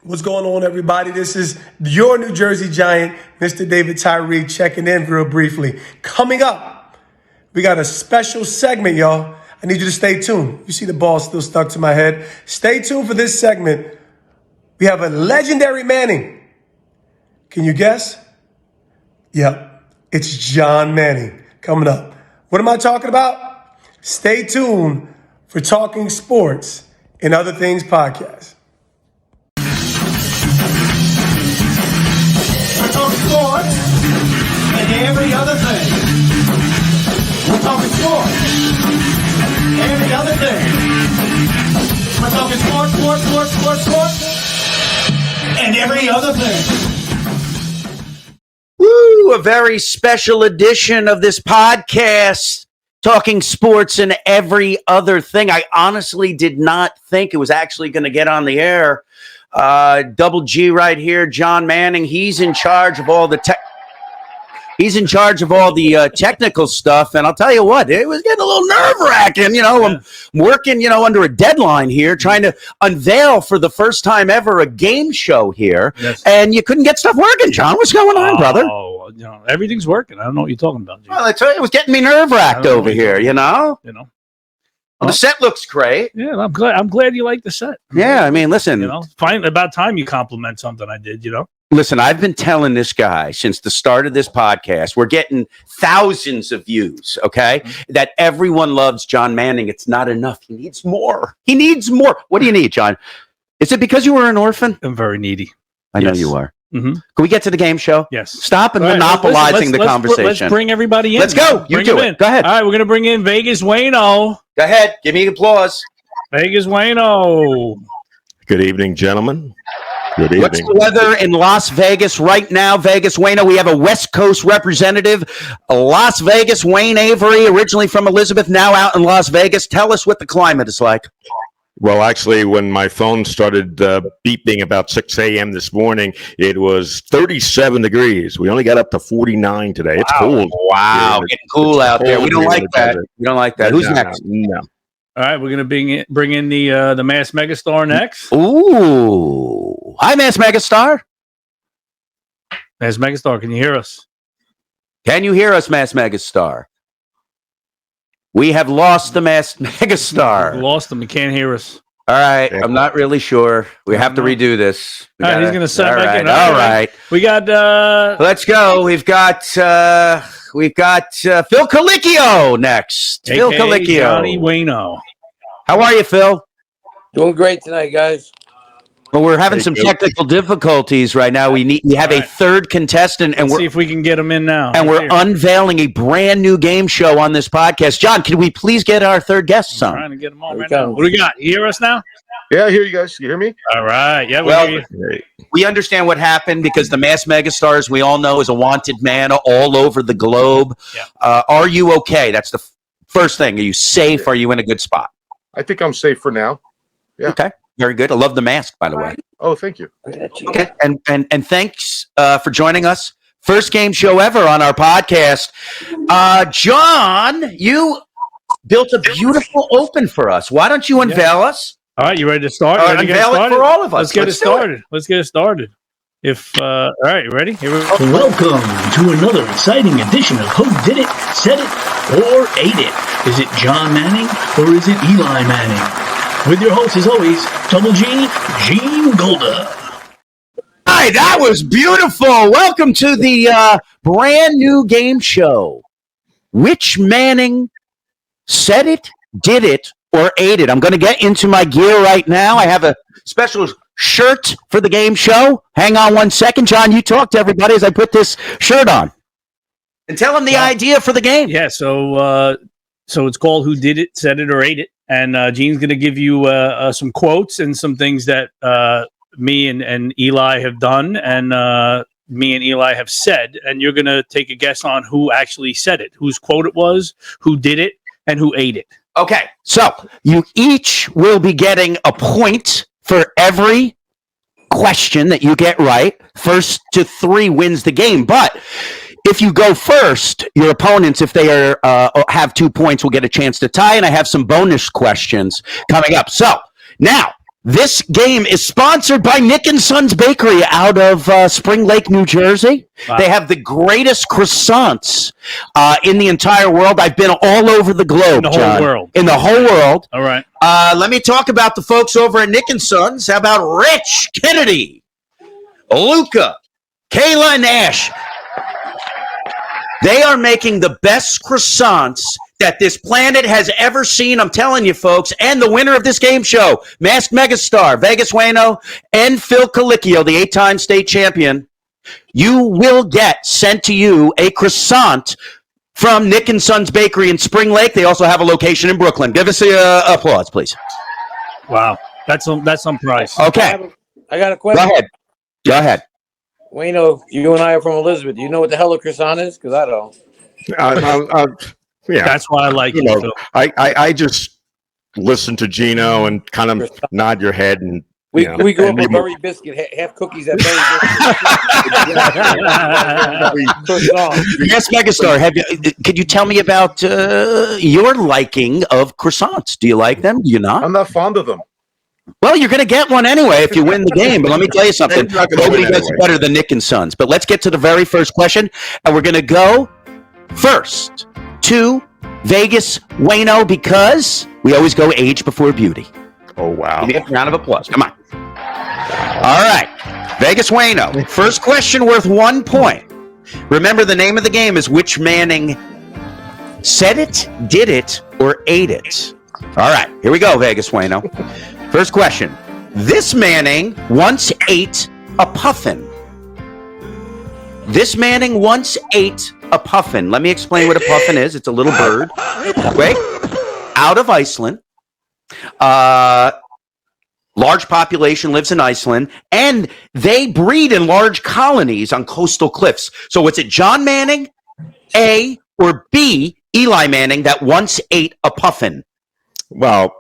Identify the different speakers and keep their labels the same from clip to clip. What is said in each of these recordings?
Speaker 1: What's going on, everybody? This is your New Jersey Giant, Mr. David Tyree, checking in real briefly. Coming up, we got a special segment, y'all. I need you to stay tuned. You see the ball still stuck to my head. Stay tuned for this segment. We have a legendary Manning. Can you guess? Yep, it's John Manning coming up. What am I talking about? Stay tuned for Talking Sports and Other Things podcast.
Speaker 2: We're talking sports and every other thing. We're talking sports, every other thing. We're talking sports, and every other thing.
Speaker 3: Woo! A very special edition of this podcast, Talking Sports and Every Other Thing. I honestly did not think it was actually going to get on the air. Double G right here, John Manning. He's in charge of all the technical stuff, and I'll tell you what, it was getting a little nerve-wracking. I'm working, under a deadline here, trying to unveil for the first time ever a game show here, and you couldn't get stuff working. John, what's going on, brother?
Speaker 4: Oh, everything's working. I don't know what you're talking about, Jim.
Speaker 3: Well, I tell you, it was getting me nerve-wracked over here. Well, the set looks great.
Speaker 4: Yeah, I'm glad you like the set.
Speaker 3: Yeah, I mean, listen.
Speaker 4: Fine. About time you compliment something I did.
Speaker 3: Listen, I've been telling this guy since the start of this podcast, we're getting thousands of views, okay? That everyone loves John Manning. It's not enough. He needs more. What do you need, John? Is it because you were an orphan?
Speaker 4: I'm very needy.
Speaker 3: I know you are.
Speaker 4: Mm-hmm.
Speaker 3: Can we get to the game show?
Speaker 4: Yes.
Speaker 3: Stop monopolizing the conversation.
Speaker 4: Let's bring everybody in.
Speaker 3: Let's go. You do it. Go ahead.
Speaker 4: All right, we're going to bring in Vegas Wayno.
Speaker 3: Go ahead. Give me applause.
Speaker 4: Vegas Wayno.
Speaker 5: Good evening, gentlemen. Good evening.
Speaker 3: What's the weather in Las Vegas right now, Vegas Wayno? We have a West Coast representative, Las Vegas, Wayne Avery, originally from Elizabeth, now out in Las Vegas. Tell us what the climate is like.
Speaker 5: Well, actually, when my phone started beeping about 6 a.m. this morning, it was 37 degrees. We only got up to 49 today. It's cold.
Speaker 3: Wow, getting cool out there. We don't like that. We don't like that. Who's next?
Speaker 5: No.
Speaker 4: All right, we're going to bring in the Mass Megastar next.
Speaker 3: Ooh. Hi, Mass Megastar.
Speaker 4: Mass Megastar, can you hear us?
Speaker 3: Can you hear us, Mass Megastar? We have lost the Mass Megastar.
Speaker 4: We lost him. He can't hear us.
Speaker 3: All right. I'm not really sure. We have to redo this.
Speaker 4: All right, he's going to set back in.
Speaker 3: All right.
Speaker 4: We got...
Speaker 3: Let's go. We've got Phil Colicchio next. Phil Colicchio.
Speaker 4: Johnny Wayno.
Speaker 3: How are you, Phil?
Speaker 6: Doing great tonight, guys.
Speaker 3: Well, we're having some technical difficulties right now. We have a third contestant, and
Speaker 4: Let's see if we can get him in now.
Speaker 3: And we're unveiling a brand new game show on this podcast. John, can we please get our third guest on?
Speaker 4: Trying to get him on right now. What do we got? You hear us now?
Speaker 7: Yeah, I hear you guys. You hear me?
Speaker 4: All right. Yeah.
Speaker 3: We understand what happened because the Mass Megastars, we all know, is a wanted man all over the globe. Yeah. Are you okay? That's the first thing. Are you safe? Are you in a good spot?
Speaker 7: I think I'm safe for now. Yeah.
Speaker 3: Okay. Very good. I love the mask, by the way.
Speaker 7: Oh, thank you.
Speaker 3: Okay. And thanks for joining us. First game show ever on our podcast. John, you built a beautiful open for us. Why don't you unveil us?
Speaker 4: All right, you ready to start?
Speaker 3: Unveil it for all of us.
Speaker 4: Let's get it started. All right, you ready? Here we go.
Speaker 8: Welcome to another exciting edition of Who Did It, Said It, or Ate It. Is it John Manning or is it Eli Manning? With your host, as always, Double G, Gene Golda.
Speaker 3: Hi, that was beautiful. Welcome to the brand new game show. Which Manning said it, did it, or ate it? I'm going to get into my gear right now. I have a special shirt for the game show. Hang on one second. John, you talk to everybody as I put this shirt on. And tell them the idea for the game.
Speaker 4: Yeah, so it's called Who Did It, Said It, or Ate It. And Gene's going to give you some quotes and some things that me and Eli have done and me and Eli have said. And you're going to take a guess on who actually said it, whose quote it was, who did it, and who ate it.
Speaker 3: Okay, so you each will be getting a point for every question that you get right. First to 3 wins the game. But if you go first, your opponents, if they have 2 points, will get a chance to tie. And I have some bonus questions coming up. So now This game is sponsored by Nick and Sons Bakery out of Spring Lake, New Jersey.
Speaker 4: Wow.
Speaker 3: They have the greatest croissants in the entire world. I've been all over the globe,
Speaker 4: In the whole
Speaker 3: John.
Speaker 4: world.
Speaker 3: In the whole world.
Speaker 4: All right.
Speaker 3: Let me talk about the folks over at Nick and Sons. How about Rich Kennedy, Luca, Kayla, and Ash? They are making the best croissants that this planet has ever seen. I'm telling you, folks. And the winner of this game show, Masked Megastar, Vegas Wayno, and Phil Colicchio, the 8-time state champion. You will get sent to you a croissant from Nick and Sons Bakery in Spring Lake. They also have a location in Brooklyn. Give us a applause, please.
Speaker 4: Wow. That's some price.
Speaker 3: Okay.
Speaker 6: I got a question.
Speaker 3: Go ahead.
Speaker 6: Wayno, you and I are from Elizabeth. Do you know what the hell a croissant is? Because I don't.
Speaker 5: Yeah,
Speaker 4: That's why I like
Speaker 5: you
Speaker 4: it.
Speaker 5: know,
Speaker 4: Phil.
Speaker 5: I just listen to Gino and kind of nod your head and
Speaker 6: We grew up
Speaker 5: and
Speaker 6: with Berry biscuit, half cookies at Berry biscuit. Croissant.
Speaker 3: Yes, Megastar. Could you tell me about your liking of croissants? Do you like them? Do you not?
Speaker 7: I'm not fond of them.
Speaker 3: Well, you're going to get one anyway if you win the game. But let me tell you something.
Speaker 5: You're not gonna
Speaker 3: Nobody
Speaker 5: win
Speaker 3: gets
Speaker 5: anyway.
Speaker 3: better than Nick and Sons. But let's get to the very first question. And we're going to go first to Vegas Wayno because we always go age before beauty.
Speaker 5: oh wow.
Speaker 3: Give me a round of applause. Come on. All right. Vegas Wayno. First question worth 1 point. Remember, the name of the game is which Manning said it, did it, or ate it. All right. Here we go, Vegas Wayno. First question. This Manning once ate a puffin. This Manning once ate a puffin. Let me explain what a puffin is. It's a little bird. Wait. Out of Iceland. Large population lives in Iceland, and they breed in large colonies on coastal cliffs. So was it John Manning, A, or B, Eli Manning, that once ate a puffin?
Speaker 5: Well,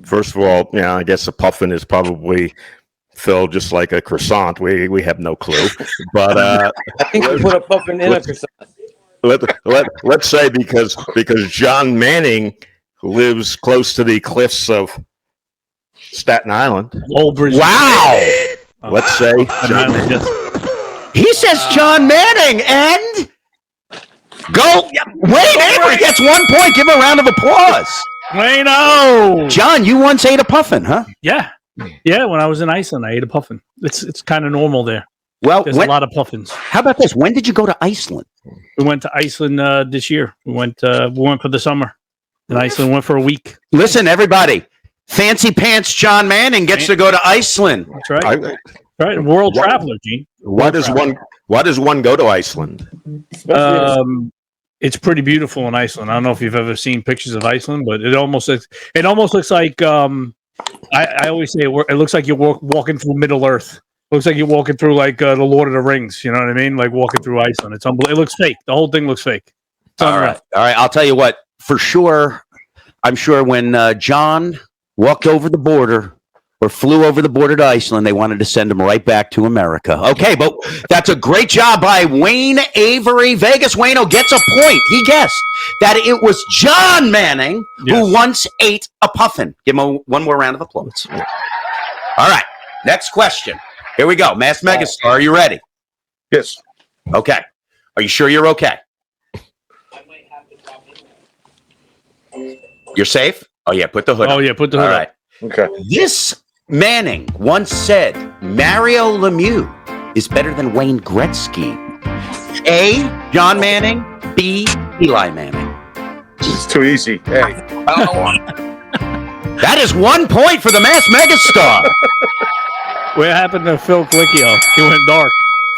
Speaker 5: first of all, I guess a puffin is probably Phil, just like a croissant. We have no clue, but
Speaker 6: I think we put a puffin in a croissant.
Speaker 5: let's say because John Manning lives close to the cliffs of Staten Island.
Speaker 4: Old Bridge.
Speaker 3: Wow.
Speaker 5: Let's say John Manning.
Speaker 3: He says John Manning, and go. Wayne Avery gets 1 point. Give him a round of applause.
Speaker 4: Wayno.
Speaker 3: John, you once ate a puffin, huh?
Speaker 4: Yeah. Yeah, when I was in Iceland, I ate a puffin. It's kind of normal there.
Speaker 3: Well,
Speaker 4: There's a lot of puffins.
Speaker 3: how about this? When did you go to Iceland?
Speaker 4: We went to Iceland this year. We went for the summer. In Iceland, went for a week.
Speaker 3: Listen, everybody. Fancy Pants John Manning gets to go to Iceland.
Speaker 4: That's right. Right. World
Speaker 5: What?
Speaker 4: traveler, Gene.
Speaker 5: Why does one go to Iceland?
Speaker 4: It's pretty beautiful in Iceland. I don't know if you've ever seen pictures of Iceland, but it almost looks like I always say it looks like you're walking through Middle Earth. It looks like you're walking through like the Lord of the Rings. You know what I mean? Like walking through Iceland. It's unbelievable. It looks fake. The whole thing looks fake.
Speaker 3: All right. I'll tell you what. For sure, I'm sure when John walked over the border or flew over the border to Iceland, they wanted to send him right back to America. Okay, but that's a great job by Wayne Avery. Vegas Wayno gets a point. He guessed that it was John Manning who once ate a puffin. Give him one more round of applause. All right, next question. Here we go. Mass Megastar, are you ready?
Speaker 7: Yes.
Speaker 3: Okay. Are you sure you're okay? You're safe? Oh, yeah, put the hood on.
Speaker 4: Oh yeah, put the hood
Speaker 3: All
Speaker 4: up.
Speaker 3: right.
Speaker 7: Okay.
Speaker 3: This Manning once said Mario Lemieux is better than Wayne Gretzky. A, John Manning. B, Eli Manning.
Speaker 7: It's too easy. Hey.
Speaker 3: That is 1 point for the Mass Megastar.
Speaker 4: What happened to Phil Colicchio? He went dark.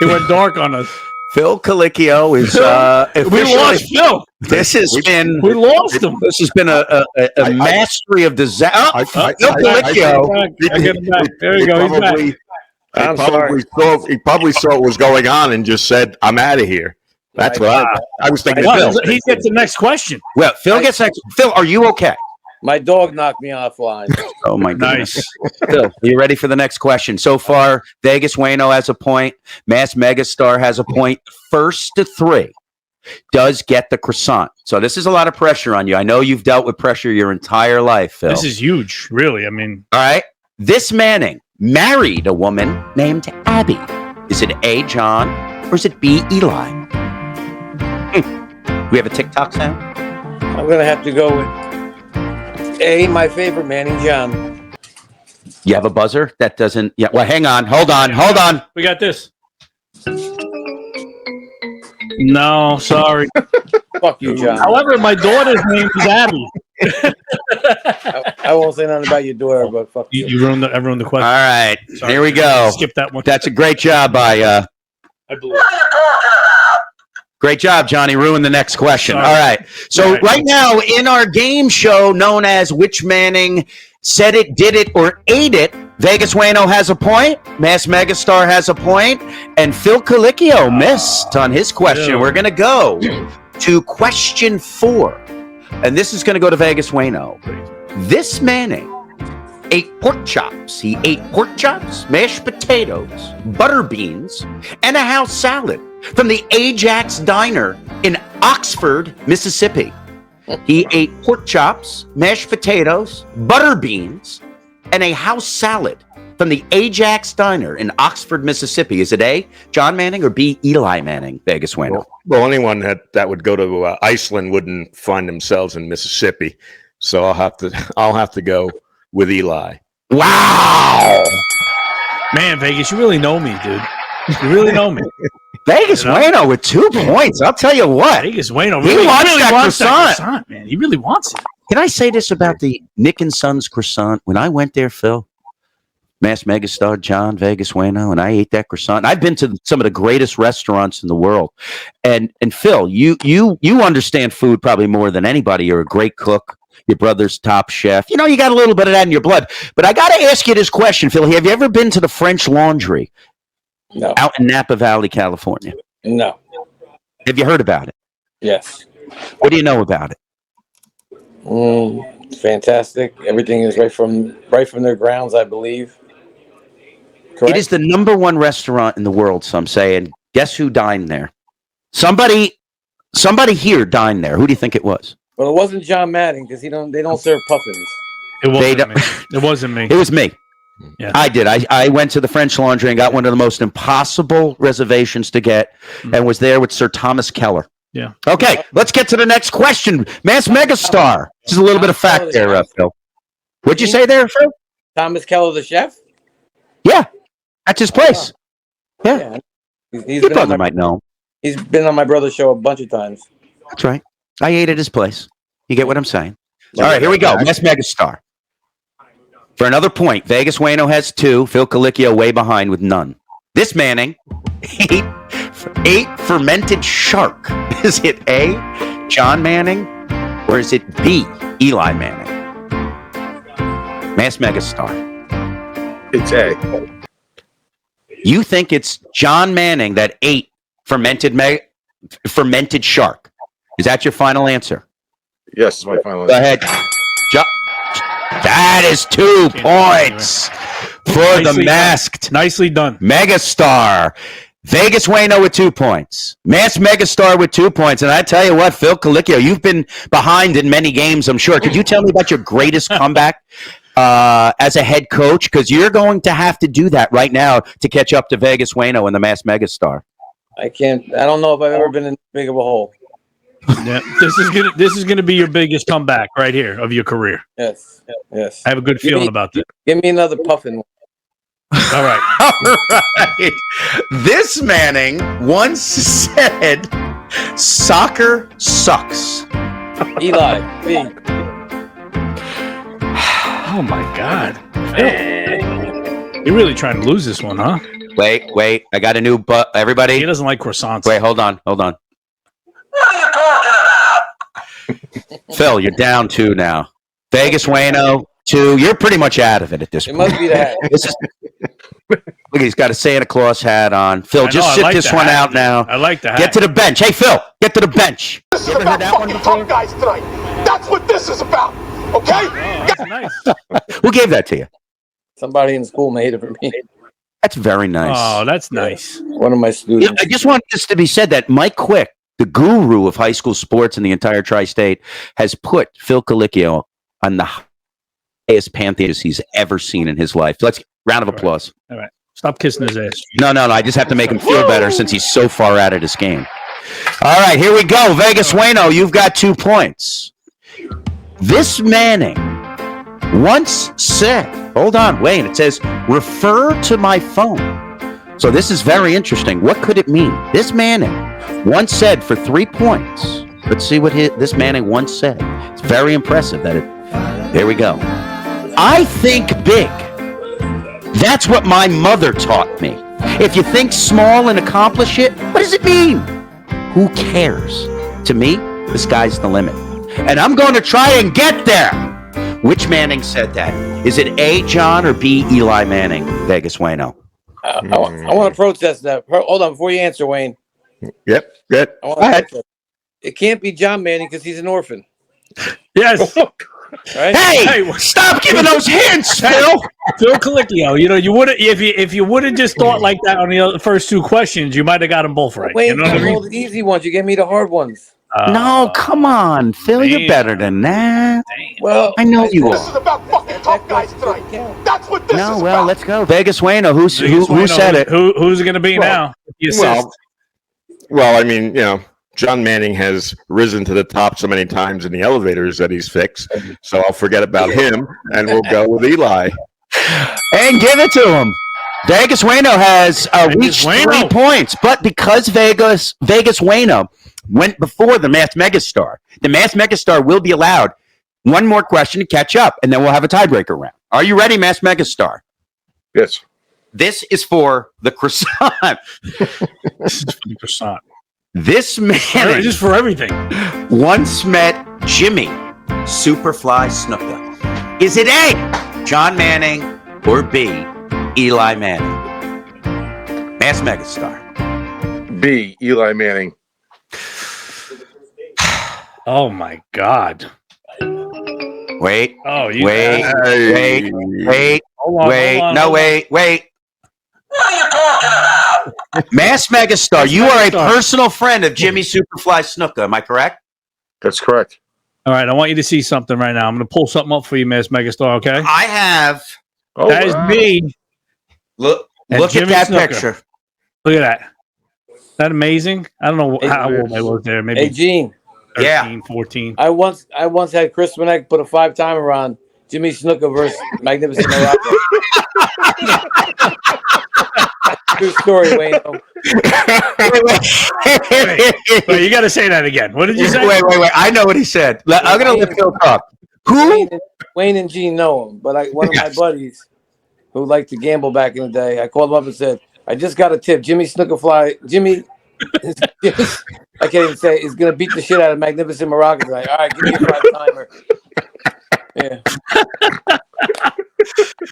Speaker 4: He went dark on us.
Speaker 3: Phil Colicchio is
Speaker 4: We
Speaker 3: officially.
Speaker 4: lost Phil.
Speaker 3: This has been.
Speaker 4: We lost him.
Speaker 3: This has been a mastery of disaster. Phil Colicchio.
Speaker 4: I get him back. There you go. He's back.
Speaker 6: I'm sorry.
Speaker 5: He probably saw what was going on and just said, "I'm out of here." That's what I was thinking.
Speaker 4: Well,
Speaker 5: Phil.
Speaker 4: he gets the next question.
Speaker 3: Well, Phil gets next. Phil, are you okay?
Speaker 6: My dog knocked me offline.
Speaker 3: Oh my goodness.
Speaker 4: Nice.
Speaker 3: Phil, are you ready for the next question? So far, Vegas Wayno has a point. Mass Megastar has a point. First to three does get the croissant. So this is a lot of pressure on you. I know you've dealt with pressure your entire life, Phil.
Speaker 4: This is huge, really. I mean,
Speaker 3: All right. This Manning married a woman named Abby. Is it A, John, or is it B, Eli? We have a TikTok sound?
Speaker 6: I'm going to have to go with A, my favorite, Manning John.
Speaker 3: You have a buzzer? That doesn't... Yeah. Well, hang on. Hold on.
Speaker 4: We got this. No, sorry.
Speaker 6: Fuck you, John.
Speaker 4: However, my daughter's name is Abby.
Speaker 6: I won't say nothing about your daughter, but fuck you.
Speaker 4: You ruined the question.
Speaker 3: All right.
Speaker 4: Sorry.
Speaker 3: Here we go.
Speaker 4: Skip that one.
Speaker 3: That's a great job by...
Speaker 4: I believe.
Speaker 3: Great job, Johnny. Ruin the next question.
Speaker 4: Sorry.
Speaker 3: All right. So right now in our game show known as Which Manning Said It, Did It, or Ate It, Vegas Wayno has a point, Mass Megastar has a point, and Phil Colicchio missed on his question.
Speaker 4: Ew.
Speaker 3: We're going to go to question 4. And this is going to go to Vegas Wayno. This Manning ate pork chops. He ate pork chops, mashed potatoes, butter beans, and a house salad from the Ajax Diner in Oxford, Mississippi. He ate pork chops, mashed potatoes, butter beans, and a house salad from the Ajax Diner in Oxford, Mississippi. Is it A, John Manning, or B, Eli Manning, Vegas Wayno?
Speaker 5: Well, anyone that would go to Iceland wouldn't find themselves in Mississippi. So I'll have to go with Eli.
Speaker 3: Wow!
Speaker 4: Man, Vegas, you really know me, dude. You really know me.
Speaker 3: Vegas Wayno with 2 points. I'll tell you what.
Speaker 4: Vegas Wayno
Speaker 3: He
Speaker 4: really
Speaker 3: wants that
Speaker 4: wants that
Speaker 3: croissant.
Speaker 4: croissant, man. He really wants it.
Speaker 3: Can I say this about the Nick and Sons croissant? When I went there, Phil, Mass Megastar, John, Vegas Wayno, and I ate that croissant. I've been to some of the greatest restaurants in the world. And Phil, you understand food probably more than anybody. You're a great cook. Your brother's top chef. You know, you got a little bit of that in your blood. But I got to ask you this question, Phil. Have you ever been to the French Laundry?
Speaker 6: No.
Speaker 3: Out in Napa Valley, California?
Speaker 6: No.
Speaker 3: Have you heard about it?
Speaker 6: Yes.
Speaker 3: What do you know about it?
Speaker 6: Fantastic. Everything is right from their grounds, I believe. Correct?
Speaker 3: It is the #1 restaurant in the world, some say. And guess who dined there? Somebody here dined there. Who do you think it was?
Speaker 6: Well, it wasn't John Manning because they don't serve puffins.
Speaker 4: It wasn't me. It wasn't me.
Speaker 3: It was me.
Speaker 4: Yeah.
Speaker 3: I did. I went to the French Laundry and got one of the most impossible reservations to get and was there with Sir Thomas Keller.
Speaker 4: Yeah.
Speaker 3: Okay, let's get to the next question. Mass Megastar. Just a little bit of fact there, Phil. What'd you say there, Phil?
Speaker 6: Thomas Keller, the chef?
Speaker 3: Yeah, that's his place. Yeah.
Speaker 6: He's
Speaker 3: Your
Speaker 6: been on
Speaker 3: brother might know.
Speaker 6: He's been on my brother's show a bunch of times.
Speaker 3: That's right. I ate at his place. You get what I'm saying? All right, here we go. Mass Megastar. For another point, Vegas Wayno has 2. Phil Colicchio way behind with none. This Manning ate fermented shark. Is it A, John Manning, or is it B, Eli Manning? Mass Megastar.
Speaker 7: It's A.
Speaker 3: You think it's John Manning that ate fermented shark? Is that your final answer?
Speaker 7: Yes, it's my final
Speaker 3: Go
Speaker 7: answer.
Speaker 3: ahead. That is 2 points for the masked
Speaker 4: Nicely done.
Speaker 3: Megastar. Vegas Wayno with 2 points. Mass Megastar with 2 points. And I tell you what, Phil Colicchio, you've been behind in many games, I'm sure. Could you tell me about your greatest comeback as a head coach? Because you're going to have to do that right now to catch up to Vegas Wayno and the Mass Megastar.
Speaker 6: I don't know if I've ever been in this big of a hole.
Speaker 4: Yeah. This is gonna be your biggest comeback right here of your career.
Speaker 6: Yes.
Speaker 4: I have a good feeling about that.
Speaker 6: Give me another puffin.
Speaker 4: All right.
Speaker 3: All right. This Manning once said, "Soccer sucks."
Speaker 6: Eli, B.
Speaker 4: Oh my God. You're really trying to lose this one, huh?
Speaker 3: Wait. I got a new everybody.
Speaker 4: He doesn't like croissants.
Speaker 3: Wait, hold on. What are you talking about? Phil, you're down 2 now. Vegas Wayno, 2. You're pretty much out of it at this
Speaker 6: It
Speaker 3: point.
Speaker 6: must be the hat.
Speaker 3: Look, he's got a Santa Claus hat on. Phil,
Speaker 4: I
Speaker 3: just
Speaker 4: know, I
Speaker 3: sit
Speaker 4: like
Speaker 3: this
Speaker 4: the
Speaker 3: one
Speaker 4: hat,
Speaker 3: out
Speaker 4: dude.
Speaker 3: now.
Speaker 4: I like the hat.
Speaker 3: Get to the bench. Hey, Phil, get to the bench.
Speaker 2: This is about fucking tough guys tonight. That's what this is about. Okay?
Speaker 4: That's nice.
Speaker 3: Who gave that to you?
Speaker 6: Somebody in school made it for me.
Speaker 3: That's very nice.
Speaker 4: Oh, that's nice.
Speaker 6: One of my students.
Speaker 3: I just want this to be said that Mike Quick, the guru of high school sports in the entire tri-state, has put Phil Colicchio on the highest pantheon he's ever seen in his life. Let's round of applause.
Speaker 4: All right. Stop kissing his ass.
Speaker 3: No. I just have to make him feel better since he's so far out of this game. All right, here we go. Vegas Wayno, you've got 2 points. This Manning once said, hold on, wait, it says, refer to my phone. So this is very interesting. What could it mean? This Manning once said for 3 points. Let's see what this Manning once said. It's very impressive that it. There we go. I think big. That's what my mother taught me. If you think small and accomplish it, what does it mean? Who cares? To me, the sky's the limit. And I'm going to try and get there. Which Manning said that? Is it A, John, or B, Eli Manning? Vegas Wayno.
Speaker 6: I want to protest that. Hold on, before you answer, Wayne.
Speaker 5: Yep. Good.
Speaker 6: I want to protest. It can't be John Manning because he's an orphan.
Speaker 4: Yes.
Speaker 6: Right?
Speaker 3: Hey, stop giving those hints, Phil.
Speaker 4: Phil Colicchio. You would if you would have just thought like that on the first 2 questions, you might have got them both right.
Speaker 6: Wayne,
Speaker 4: you know what I mean?
Speaker 6: all the easy ones. You gave me the hard ones.
Speaker 3: No, come on, Phil. You're better than that.
Speaker 6: Well,
Speaker 3: I know you
Speaker 2: This is
Speaker 3: are.
Speaker 2: about fucking tough guys tonight. That's what this is
Speaker 3: No,
Speaker 2: about.
Speaker 3: well, let's go. Vegas Wayno. Who said it?
Speaker 4: Who's it going to be now?
Speaker 5: Well, I mean, John Manning has risen to the top so many times in the elevators that he's fixed. So I'll forget about him, and we'll go with Eli.
Speaker 3: And give it to him. Vegas Wayno has reached 3 points, but because Vegas Wayno went before the Math Megastar, the Math Megastar will be allowed one more question to catch up, and then we'll have a tiebreaker round. Are you ready, Math Megastar?
Speaker 7: Yes.
Speaker 3: This is for the croissant.
Speaker 4: This is for the croissant.
Speaker 3: This man
Speaker 4: just for everything.
Speaker 3: Once met Jimmy Superfly Snuka. Is it A, John Manning, or B, Eli Manning? Mass Megastar.
Speaker 7: B, Eli Manning.
Speaker 4: Oh my God.
Speaker 3: Wait.
Speaker 4: Oh, you
Speaker 3: wait.
Speaker 4: Hold on,
Speaker 3: Wait.
Speaker 4: hold on,
Speaker 3: No,
Speaker 4: hold on.
Speaker 3: wait. What are you talking about? Mass Megastar, you are a personal friend of Jimmy Superfly Snuka. Am I correct?
Speaker 7: That's correct.
Speaker 4: All right, I want you to see something right now. I'm going to pull something up for you, Mass Megastar, okay?
Speaker 3: I have.
Speaker 7: Oh,
Speaker 4: That is
Speaker 7: wow.
Speaker 4: me.
Speaker 3: Look
Speaker 4: And
Speaker 3: at
Speaker 4: Jimmy
Speaker 3: that
Speaker 4: Snuka.
Speaker 3: picture.
Speaker 4: Look at that. Isn't that amazing? I don't know how old I was there. Maybe
Speaker 6: Hey, Gene.
Speaker 4: 13,
Speaker 3: Yeah.
Speaker 4: 14.
Speaker 6: I once had Chris Winnick put a 5-timer on Jimmy Snuka versus Magnificent Morocco. True story, Wayno.
Speaker 4: Wait, you got to say that again. What did you say?
Speaker 3: Wait. I know what he said. I'm going to let Phil talk. Who?
Speaker 6: Wayne and Gene know him, but one of my buddies who liked to gamble back in the day, I called him up and said, I just got a tip. Jimmy I can't even say, is going to beat the shit out of Magnificent Morocco. Like, all right, give me a 5-timer. Yeah.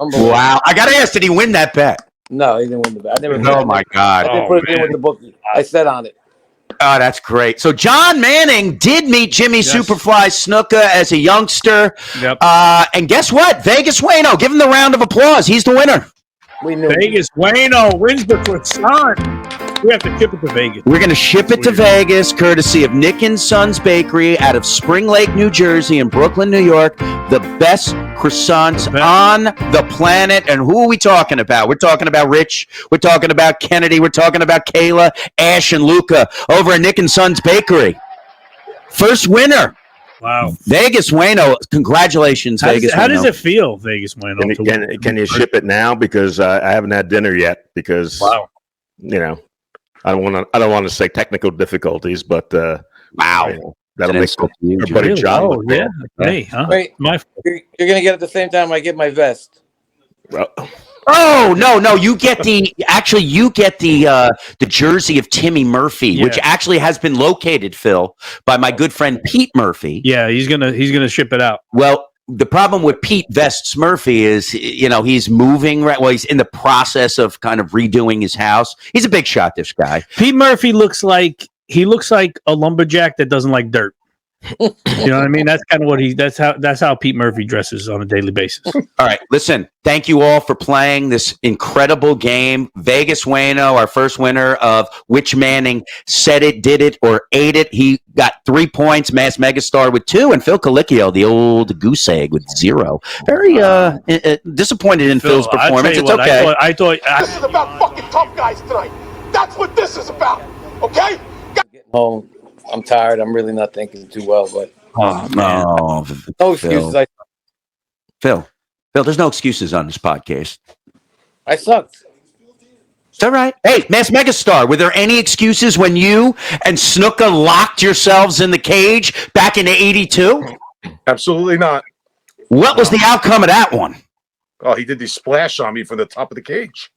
Speaker 3: Wow. I got to ask, did he win that bet?
Speaker 6: No, he didn't win the bet. I never.
Speaker 3: Oh, my God.
Speaker 6: I didn't put it in with the bookie. I said on it.
Speaker 3: Oh, that's great. So John Manning did meet Jimmy Superfly Snuka as a youngster.
Speaker 4: Yep.
Speaker 3: And guess what? Vegas Wayno, give him the round of applause. He's the winner.
Speaker 6: We knew.
Speaker 4: Vegas Wayno wins the croissant. We have to ship it to Vegas.
Speaker 3: We're going to ship it to Vegas, courtesy of Nick and Sons Bakery out of Spring Lake, New Jersey, and Brooklyn, New York. The best croissants on the planet. And who are we talking about? We're talking about Rich. We're talking about Kennedy. We're talking about Kayla, Ash, and Luca over at Nick and Sons Bakery. First winner.
Speaker 4: Wow.
Speaker 3: Vegas Wayno. Congratulations, Vegas
Speaker 4: How does
Speaker 3: Wayno.
Speaker 4: it feel, Vegas Wayno?
Speaker 5: Can you ship it now? Because I haven't had dinner yet. Because I don't want to say technical difficulties, but
Speaker 3: wow,
Speaker 5: that'll make everybody John.
Speaker 4: Oh, yeah. Hey, huh?
Speaker 6: Wait, you're going to get it at the same time I get my vest.
Speaker 3: Oh no! You get the jersey of Timmy Murphy, which actually has been located, Phil, by my good friend Pete Murphy.
Speaker 4: Yeah, he's gonna ship it out.
Speaker 3: Well, the problem with Pete Vests Murphy is, he's moving right. Well, he's in the process of kind of redoing his house. He's a big shot, this guy.
Speaker 4: Pete Murphy looks like a lumberjack that doesn't like dirt. You know what I mean? That's kind of what that's how Pete Murphy dresses on a daily basis.
Speaker 3: All right, listen, thank you all for playing this incredible game. Vegas Wayno, our first winner of Which Manning Said It, Did It, or Ate It. He got 3 points, Mass Megastar with 2, and Phil Colicchio, the old goose egg, with 0. Very disappointed in Phil's performance. It's okay.
Speaker 4: I thought
Speaker 2: This is about fucking tough guys tonight. That's what this is about. Okay?
Speaker 6: Getting home. I'm tired. I'm really not thinking too well, but
Speaker 3: No,
Speaker 6: no excuses.
Speaker 3: Phil, there's no excuses on this podcast.
Speaker 6: I sucked.
Speaker 3: It's all right. Hey, Mass Megastar, were there any excuses when you and Snuka locked yourselves in the cage back in '82?
Speaker 7: Absolutely not.
Speaker 3: What was the outcome of that one?
Speaker 7: Oh, he did the splash on me from the top of the cage.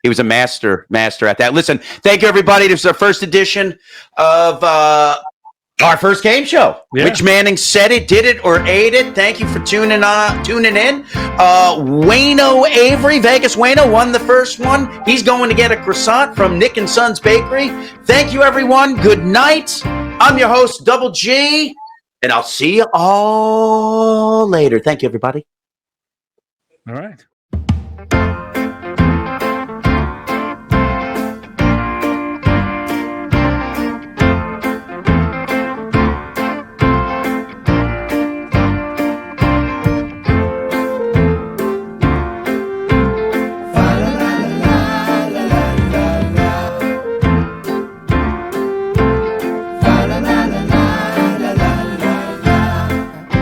Speaker 3: He was a master at that. Listen, thank you, everybody. This is our first edition of our first game show.
Speaker 4: Yeah.
Speaker 3: Which Manning Said It, Did It, or Ate It. Thank you for tuning in. Wayno Avery, Vegas Wayno, won the first one. He's going to get a croissant from Nick and Sons Bakery. Thank you, everyone. Good night. I'm your host, Double G, and I'll see you all later. Thank you, everybody.
Speaker 4: all right.